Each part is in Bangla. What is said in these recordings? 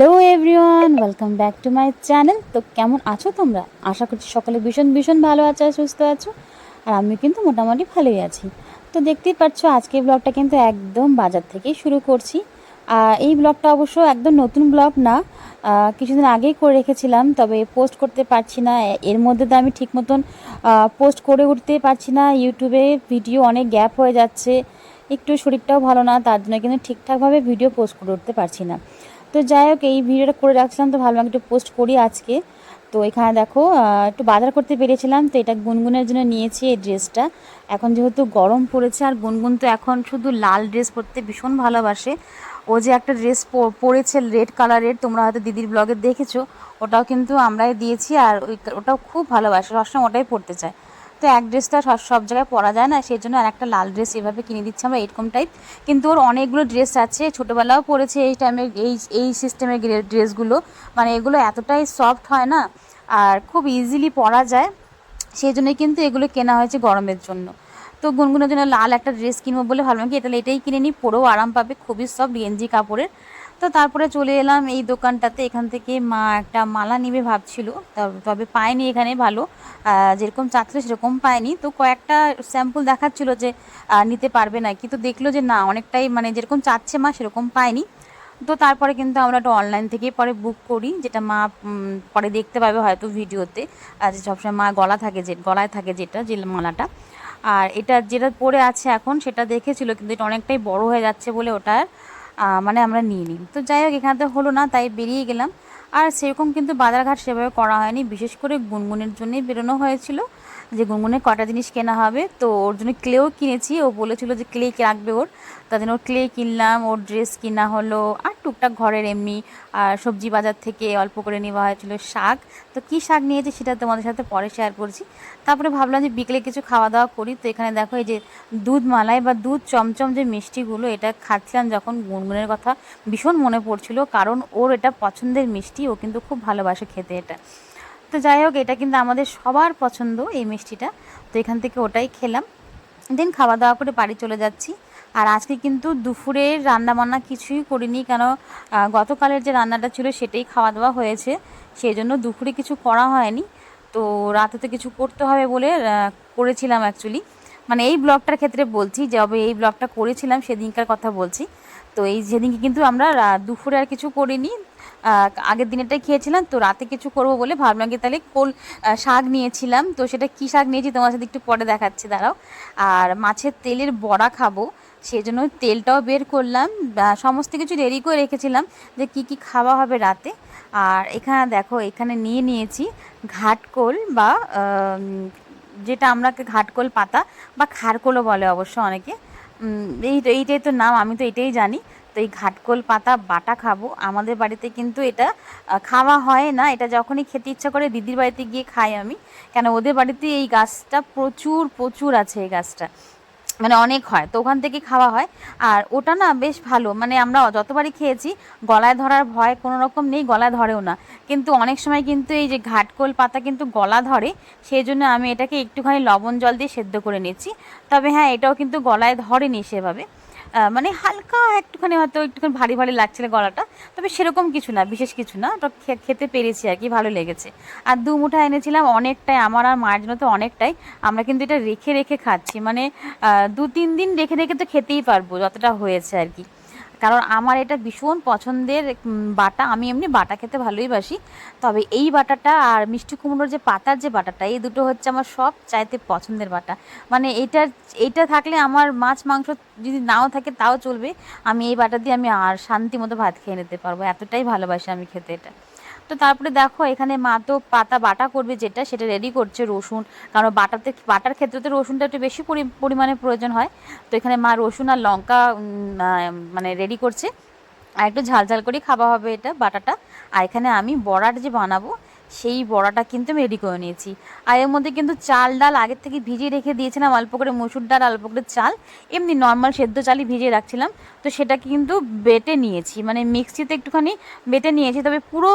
Hello everyone, welcome back to my channel. তো কেমন আছো তোমরা? আশা করছি সকলে ভীষণ ভীষণ ভালো আছো আর সুস্থ আছো। আর আমি কিন্তু মোটামুটি ভালোই আছি। তো দেখতেই পাচ্ছ আজকে ব্লগটা কিন্তু একদম বাজার থেকেই শুরু করছি। এই ব্লগটা অবশ্য একদম নতুন ব্লগ না, কিছুদিন আগেই করে রেখেছিলাম, তবে পোস্ট করতে পারছি না। এর মধ্যে তো আমি ঠিক মতন পোস্ট করে উঠতে পারছি না। ইউটিউবে ভিডিও অনেক গ্যাপ হয়ে যাচ্ছে, একটু শরীরটাও ভালো না, তার জন্য কিন্তু ঠিকঠাকভাবে ভিডিও পোস্ট করে উঠতে পারছি না। তো যাই হোক, এই ভিডিওটা করে রাখছিলাম, তো ভাবলাম একটু পোস্ট করি আজকে। তো এখানে দেখো একটু বাজার করতে পেরেছিলাম, তো এটা গুনগুনের জন্য নিয়েছি এই ড্রেসটা। এখন যেহেতু গরম পড়েছে, আর গুনগুন তো এখন শুধু লাল ড্রেস পরতে ভীষণ ভালোবাসে। ও যে একটা ড্রেস পরেছে রেড কালারের, তোমরা হয়তো দিদির ব্লগে দেখেছো, ওটাও কিন্তু আমরাই দিয়েছি। আর ওটাও খুব ভালোবাসে, সবসময় ওটাই পরতে চায়। তো এক ড্রেস তো সব জায়গায় পরা যায় না, সেই জন্য আর একটা লাল ড্রেস এভাবে কিনে দিচ্ছি আমরা, এরকম টাইপ। কিন্তু ওর অনেকগুলো ড্রেস আছে, ছোটোবেলাও পরেছে এই টাইমের এই সিস্টেমের ড্রেসগুলো। মানে এগুলো এতটাই সফট হয় না, আর খুব ইজিলি পরা যায়, সেই জন্যই কিন্তু এগুলো কেনা হয়েছে গরমের জন্য। তো গুনগুনের জন্য লাল একটা ড্রেস কিনবো বলে ভাবলাম কি এটাই কিনে নিই, পরেও আরাম পাবে, খুবই সফট গেঞ্জি কাপড়ের। তো তারপরে চলে এলাম এই দোকানটাতে। এখান থেকে মা একটা মালা নিবে ভাবছিল, তবে পায়নি এখানে ভালো, যেরকম চাচ্ছিল সেরকম পায়নি। তো কয়েকটা স্যাম্পল দেখাচ্ছিল যে নিতে পারবে নাকি, তো দেখলো যে না, অনেকটাই মানে যেরকম চাচ্ছে মা সেরকম পায়নি। তো তারপরে কিন্তু আমরা একটা অনলাইন থেকেই পরে বুক করি, যেটা মা পরে দেখতে পাবে হয়তো ভিডিওতে। যে সবসময় মা গলায় থাকে যেটা যে মালাটা। আর এটা যেটা পরে আছে এখন সেটা দেখেছিল, কিন্তু এটা অনেকটাই বড় হয়ে যাচ্ছে বলে ওটা মানে আমরা নিইনি। তো যাই হোক, এখানে তো হলো না, তাই বেরিয়ে গেলাম। আর সেরকম কিন্তু বাজারঘাট সেভাবে করা হয়নি, বিশেষ করে গুনগুনের জন্যই বেরোনো হয়েছিল, যে গুনগুনের কটা জিনিস কেনা হবে। তো ওর জন্য ক্লেও কিনেছি, ও বলেছিল যে ক্লে রাখবে ওর, তার জন্য ওর ক্লে কিনলাম, ওর ড্রেস কিনা হলো, আর টুকটাক ঘরের এমনি আর সবজি বাজার থেকে অল্প করে নেওয়া হয়েছিল। শাক, তো কী শাক নিয়েছি সেটা তোমাদের সাথে পরে শেয়ার করছি। তারপরে ভাবলাম যে বিকেলে কিছু খাওয়া দাওয়া করি। তো এখানে দেখো এই যে দুধ মালাই বা দুধ চমচম যে মিষ্টিগুলো, এটা খাচ্ছিলাম যখন গুনগুনের কথা ভীষণ মনে পড়ছিল, কারণ ওর এটা পছন্দের মিষ্টি, ও কিন্তু খুব ভালোবাসে খেতে এটা। তো যাই হোক, এটা কিন্তু আমাদের সবার পছন্দ এই মিষ্টিটা। তো এখান থেকে ওটাই খেলাম, দেন খাওয়া দাওয়া করে বাড়ি চলে যাচ্ছি। আর আজকে কিন্তু দুপুরের রান্নাবান্না কিছুই করিনি, কেন গতকালের যে রান্নাটা ছিল সেটাই খাওয়া দাওয়া হয়েছে, সেই জন্য দুপুরে কিছু করা হয়নি। তো রাতে তো কিছু করতে হবে বলে করেছিলাম অ্যাকচুয়ালি, মানে এই ব্লগটার ক্ষেত্রে বলছি, যবে এই ব্লগটা করেছিলাম সেদিনকার কথা বলছি। তো এই যেদিনকে কিন্তু আমরা দুপুরে আর কিছু করিনি, আগের দিনেরটাই খেয়েছিলাম। তো রাতে কিছু করবো বলে ভাবলাম কি তাহলে শাক নিয়েছিলাম, তো সেটা কী শাক নিয়েছি তোমার সাথে একটু পরে দেখাচ্ছি, দাঁড়াও। আর মাছের তেলের বড়া খাবো, সেই জন্য তেলটাও বের করলাম, সমস্ত কিছু রেডি করে রেখেছিলাম যে কি কি খাওয়া হবে রাতে। আর এখানে দেখো, এখানে নিয়েছি ঘাটকোল বা যেটা আমরা ঘাটকোল পাতা বা খারকোলও বলে অবশ্য অনেকে, এইটাই তো নাম, আমি তো এটাই জানি। তো এই ঘাটকোল পাতা বাটা খাবো। আমাদের বাড়িতে কিন্তু এটা খাওয়া হয় না, এটা যখনই খেতে ইচ্ছা করে দিদির বাড়িতে গিয়ে খাই আমি, কেন ওদের বাড়িতে এই গাছটা প্রচুর প্রচুর আছে, এই গাছটা মানে অনেক হয়, তো ওখান থেকে খাওয়া হয়। আর ওটা না বেশ ভালো, মানে আমরা যতবারই খেয়েছি গলায় ধরার ভয় কোনো রকম নেই, গলায় ধরেও না। কিন্তু অনেক সময় কিন্তু এই যে ঘাটকোল পাতা কিন্তু গলা ধরে, সেই জন্য আমি এটাকে একটুখানি লবণ জল দিয়ে সেদ্ধ করে নিচ্ছি। তবে হ্যাঁ, এটাও কিন্তু গলায় ধরেনি সেভাবে, মানে হালকা একটুখানি হয়তো একটুখানি ভারী ভারী লাগছিল গলাটা, তবে সেরকম কিছু না, বিশেষ কিছু না, ওটা খেতে পেরেছি আর কি, ভালো লেগেছে। আর 2 মুঠা এনেছিলাম, অনেকটাই, আমার আর মায়ের জন্য তো অনেকটাই। আমরা কিন্তু এটা রেখে রেখে খাচ্ছি, মানে 2-3 দিন রেখে রেখে তো খেতেই পারবো যতটা হয়েছে আর কি, কারণ আমার এটা ভীষণ পছন্দের বাটা। আমি এমনি বাটা খেতে ভালোই বাসি, তবে এই বাটাটা আর মিষ্টি কুমড়োর যে পাতার যে বাটাটা, এই দুটো হচ্ছে আমার সব চাইতে পছন্দের বাটা। মানে এইটা থাকলে আমার মাছ মাংস যদি নাও থাকে তাও চলবে, আমি এই বাটা দিয়ে আমি আর শান্তি মতো ভাত খেয়ে নিতে পারবো, এতটাই ভালোবাসি আমি খেতে এটা। তো তারপরে দেখো, এখানে মা তো পাতা বাটা করবে যেটা, সেটা রেডি করছে রসুন, কারণ বাটার ক্ষেত্রে তো রসুনটা একটু বেশি পরিমাণে প্রয়োজন হয়। তো এখানে মা রসুন আর লঙ্কা মানে রেডি করছে, আর একটু ঝাল ঝাল করে খাওয়া হবে এটা বাটাটা। আর এখানে আমি বড়াটা যে বানাবো সেই বড়াটা কিন্তু আমি রেডি করে নিয়েছি। আর এর মধ্যে কিন্তু চাল ডাল আগের থেকে ভিজিয়ে রেখে দিয়েছিলাম, অল্প করে মসুর ডাল, অল্প করে চাল, এমনি নর্মাল সেদ্ধ চালই ভিজিয়ে রাখছিলাম। তো সেটাকে কিন্তু বেটে নিয়েছি, মানে মিক্সিতে একটুখানি বেটে নিয়েছি, তবে পুরো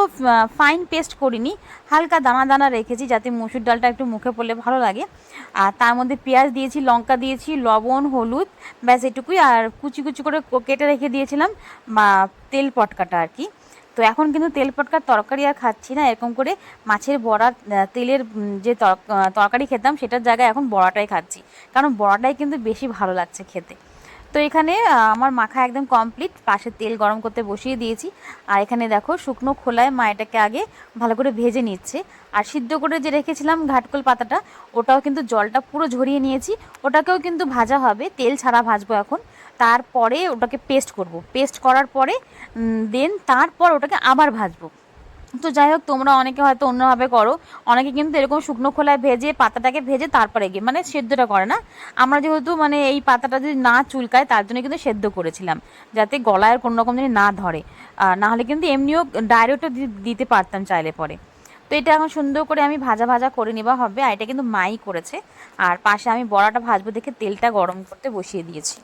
ফাইন পেস্ট করিনি, হালকা দানা দানা রেখেছি যাতে মসুর ডালটা একটু মুখে পড়লে ভালো লাগে। আর তার মধ্যে পেঁয়াজ দিয়েছি, লঙ্কা দিয়েছি, লবণ, হলুদ, ব্যাস এটুকুই। আর কুচি কুচি করে কেটে রেখে দিয়েছিলাম বা তেল পটকাটা আর কি। তো এখন কিন্তু তেল পটকার তরকারি আর খাচ্ছি না, এরকম করে মাছের বড়া তেলের যে তরকারি খেতাম সেটার জায়গায় এখন বড়াটাই খাচ্ছি, কারণ বড়াটাই কিন্তু বেশি ভালো লাগছে খেতে। তো এখানে আমার মাখা একদম কমপ্লিট, পাশে তেল গরম করতে বসিয়ে দিয়েছি। আর এখানে দেখো শুকনো খোলায় মা এটাকে আগে ভালো করে ভেজে নিচ্ছে। আর সিদ্ধ করে যে রেখেছিলাম ঘাটকোল পাতাটা, ওটাও কিন্তু জলটা পুরো ঝরিয়ে নিয়েছি, ওটাকেও কিন্তু ভাজা হবে, তেল ছাড়া ভাজবো এখন। তারপরে ওটাকে পেস্ট করব, পেস্ট করার পরে দেন তারপর ওটাকে আবার ভাজবো। তো যাই হোক, তোমরা অনেকে হয়তো অন্যভাবে করো, অনেকে কিন্তু এরকম শুকনো খোলায় ভেজে পাতাটাকে ভেজে তারপরে গিয়ে মানে সেদ্ধটা করে না। আমরা যেহেতু মানে এই পাতাটা যদি না চুলকায় তার জন্য কিন্তু সেদ্ধ করেছিলাম, যাতে গলায় কোনো রকম যদি না ধরে, না হলে কিন্তু এমনিও ডাইরেক্টও দিতে পারতাম চাইলে পরে। তো এটা এখন সুন্দর করে আমি ভাজা ভাজা করে নেওয়া হবে, আর এটা কিন্তু মাই করেছে। আর পাশে আমি বড়াটা ভাজবো দেখে তেলটা গরম করতে বসিয়ে দিয়েছি।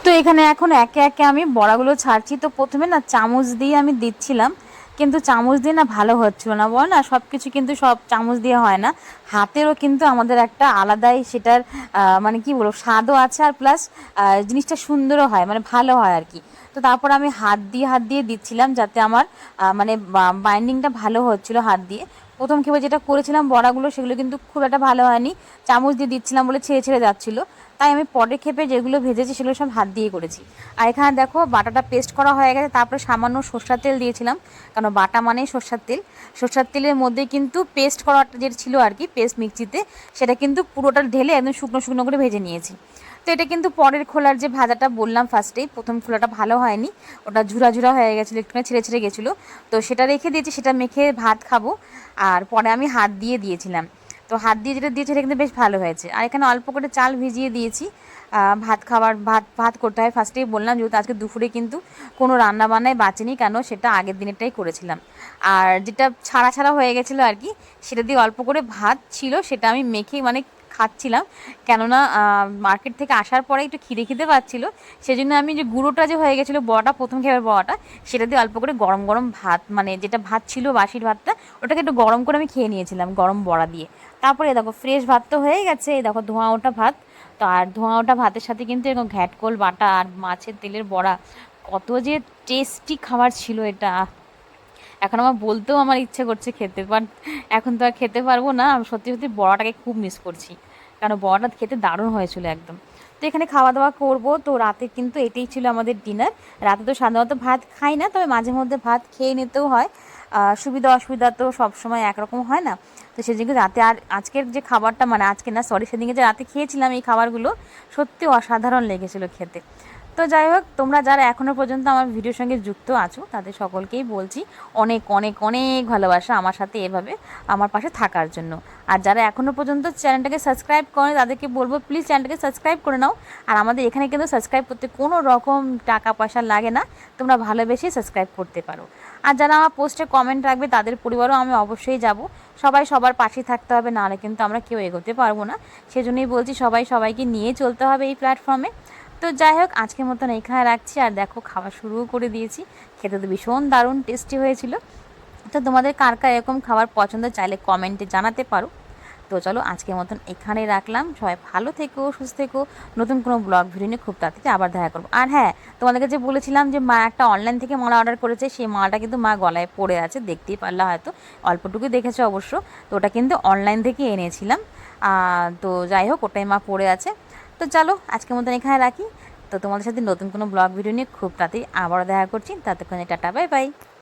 তো এখানে এখন একে একে আমি বড়াগুলো ছাড়ছি। তো প্রথমে না চামচ দিয়ে আমি দিচ্ছিলাম, কিন্তু চামচ দিয়ে না ভালো হচ্ছিল না, বল না সব কিছু কিন্তু সব চামচ দিয়ে হয় না, হাতেরও কিন্তু আমাদের একটা আলাদাই সেটার মানে কি বলবো স্বাদও আছে, আর প্লাস জিনিসটা সুন্দরও হয়, মানে ভালো হয় আর কি। তো তারপর আমি হাত দিয়ে দিচ্ছিলাম, যাতে আমার মানে বাইন্ডিংটা ভালো হচ্ছিল হাত দিয়ে। প্রথম ক্ষেপে যেটা করেছিলাম বড়াগুলো, সেগুলো কিন্তু খুব একটা ভালো হয়নি, চামচ দিয়ে দিচ্ছিলাম বলে ছেড়ে ছেড়ে যাচ্ছিলো। তাই আমি পরের ক্ষেপে যেগুলো ভেজেছি সেগুলো সব হাত দিয়ে করেছি। আর এখানে দেখো বাটাটা পেস্ট করা হয়ে গেছে, তারপরে সামান্য সরষের তেল দিয়েছিলাম, কারণ বাটা মানেই সরষের তেল। সরষের তেলের মধ্যে কিন্তু পেস্ট করাটা যেটা ছিল আর কি, পেস্ট মিক্সিতে, সেটা কিন্তু পুরোটা ঢেলে একদম শুকনো শুকনো করে ভেজে নিয়েছি। তো এটা কিন্তু পরের খোলার যে ভাজাটা বললাম ফার্স্টেই, প্রথম খোলাটা ভালো হয়নি, ওটা ঝুরা ঝুরা হয়ে গেছিলো, একটুখানি ছেড়ে ছেড়ে গেছিলো। তো সেটা রেখে দিয়েছি, সেটা মেখে ভাত খাবো। আর পরে আমি হাত দিয়ে দিয়েছিলাম, তো হাত দিয়ে যেটা দিয়েছি সেটা কিন্তু বেশ ভালো হয়েছে। আর এখানে অল্প করে চাল ভিজিয়ে দিয়েছি, ভাত করতে হয় ফার্স্টেই বললাম, যেহেতু আজকে দুপুরে কিন্তু কোনো রান্না বান্নায় বাঁচেনি, কেন সেটা আগের দিনেরটাই করেছিলাম। আর যেটা ছাড়া ছাড়া হয়ে গেছিলো আর কি, সেটা দিয়ে অল্প করে ভাত ছিল, সেটা আমি মেখে মানে খাচ্ছিলাম, কেননা মার্কেট থেকে আসার পরে একটু খিদে খিদে পাচ্ছিলো, সেজন্য আমি যে গুঁড়োটা যে হয়ে গেছিলো বড়াটা, প্রথম খেয়ে বড়াটা, সেটা দিয়ে অল্প করে গরম গরম ভাত, মানে যেটা ভাত ছিল বাসির ভাতটা, ওটাকে একটু গরম করে আমি খেয়ে নিয়েছিলাম গরম বড়া দিয়ে। তারপরে দেখো ফ্রেশ ভাত তো হয়ে গেছে, এই দেখো ধোঁয়া ওঠা ভাত। তো আর ধোঁয়া ওঠা ভাতের সাথে কিন্তু এরকম ঘ্যাটকোল বাটা আর মাছের তেলের বড়া, কত যে টেস্টি খাবার ছিল এটা। এখন আমার বলতেও আমার ইচ্ছে করছে খেতে, বাট এখন তো আর খেতে পারবো না। আমি সত্যি সত্যি বড়াটাকে খুব মিস করছি, কারণ বড়াটা খেতে দারুণ হয়েছিল একদম। তো এখানে খাওয়া দাওয়া করবো, তো রাতে কিন্তু এটাই ছিল আমাদের ডিনার। রাতে তো সাধারণত ভাত খাই না, তবে মাঝে মধ্যে ভাত খেয়ে নিতেও হয়, সুবিধা অসুবিধা তো সবসময় একরকম হয় না। তো সেদিকে রাতে, আর আজকের যে খাবারটা, মানে আজকে না সরি, সেদিকে যে রাতে খেয়েছিলাম এই খাবারগুলো, সত্যি অসাধারণ লেগেছিলো খেতে। তো যাই হোক, তোমরা যারা এখনও পর্যন্ত আমার ভিডিওর সঙ্গে যুক্ত আছো তাদের সকলকেই বলছি অনেক অনেক অনেক ভালোবাসা আমার সাথে এভাবে আমার পাশে থাকার জন্য। আর যারা এখনও পর্যন্ত চ্যানেলটাকে সাবস্ক্রাইব করে তাদেরকে বলবো প্লিজ চ্যানেলটাকে সাবস্ক্রাইব করে নাও। আর আমাদের এখানে কিন্তু সাবস্ক্রাইব করতে কোনো রকম টাকা পয়সা লাগে না, তোমরা ভালোবেসে সাবস্ক্রাইব করতে পারো। আর যারা আমার পোস্টে কমেন্ট রাখবে তাদের পরিবারও আমি অবশ্যই যাব। সবাই সবার পাশে থাকতে হবে, নাহলে কিন্তু আমরা কেউ এগোতে পারবো না। সেজন্যই বলছি সবাই সবাইকে নিয়ে চলতে হবে এই প্ল্যাটফর্মে। তো যাই হোক, আজকের মতন এখানে রাখছি। আর দেখো খাওয়া শুরুও করে দিয়েছি, খেতে তো ভীষণ দারুণ টেস্টি হয়েছিল। তো তোমাদের কার কার এরকম খাবার পছন্দ চাইলে কমেন্টে জানাতে পারো। তো চলো আজকের মতন এখানেই রাখলাম, সবাই ভালো থেকো, সুস্থ থেকো। নতুন কোনো ব্লগ ভিডিও নিয়ে খুব তাড়াতাড়ি আবার দেখা করবো। আর হ্যাঁ, তোমাদেরকে যে বলেছিলাম যে মা একটা অনলাইন থেকে মালা অর্ডার করেছে, সেই মালাটা কিন্তু মা গলায় পড়ে আছে, দেখতেই পারলা হয়তো, অল্পটুকুই দেখেছো অবশ্য। তো ওটা কিন্তু অনলাইন থেকে এনেছিলাম, তো যাই হোক ওটাই মা পড়ে আছে। তো চলো আজকের মতন এখানে রাখি। তো তোমাদের সাথে নতুন কোনো ব্লগ ভিডিও নিয়ে খুব তাড়াতাড়ি আবারও দেখা করছি, ততক্ষণে টাটা বাই বাই।